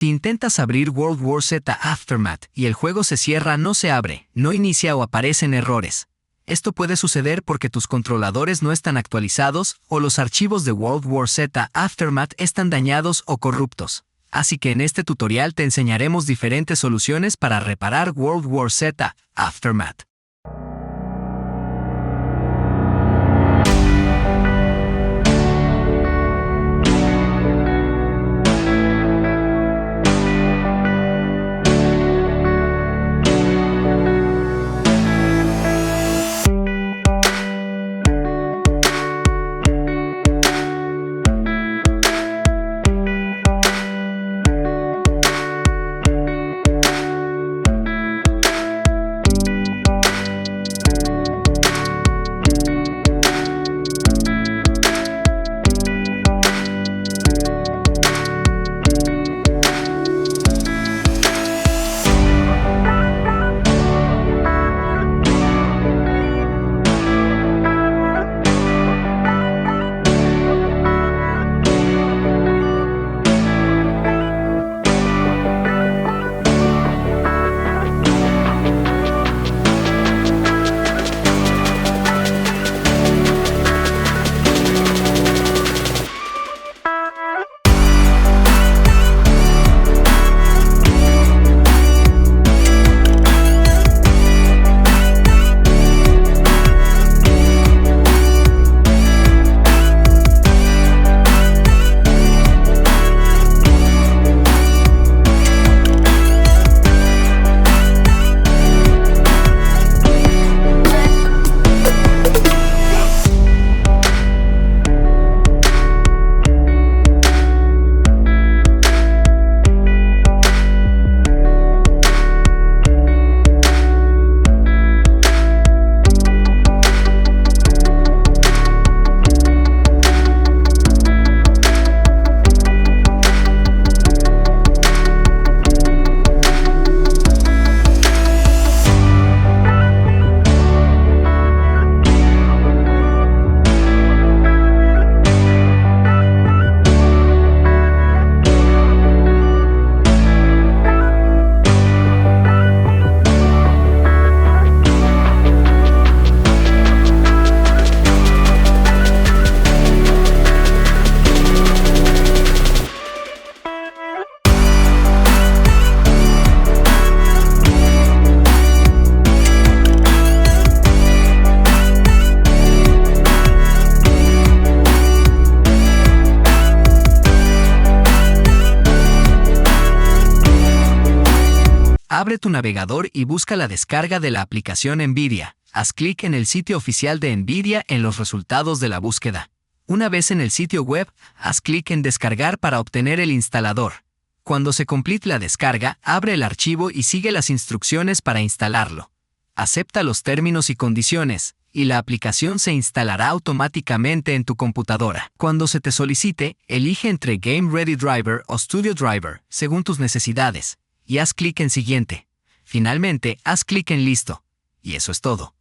Si intentas abrir World War Z Aftermath y el juego se cierra, no se abre, no inicia o aparecen errores. Esto puede suceder porque tus controladores no están actualizados o los archivos de World War Z Aftermath están dañados o corruptos. Así que en este tutorial te enseñaremos diferentes soluciones para reparar World War Z Aftermath. Abre tu navegador y busca la descarga de la aplicación Nvidia. Haz clic en el sitio oficial de Nvidia en los resultados de la búsqueda. Una vez en el sitio web, haz clic en Descargar para obtener el instalador. Cuando se complete la descarga, abre el archivo y sigue las instrucciones para instalarlo. Acepta los términos y condiciones, y la aplicación se instalará automáticamente en tu computadora. Cuando se te solicite, elige entre Game Ready Driver o Studio Driver, según tus necesidades, y haz clic en Siguiente. Finalmente, haz clic en Listo. Y eso es todo.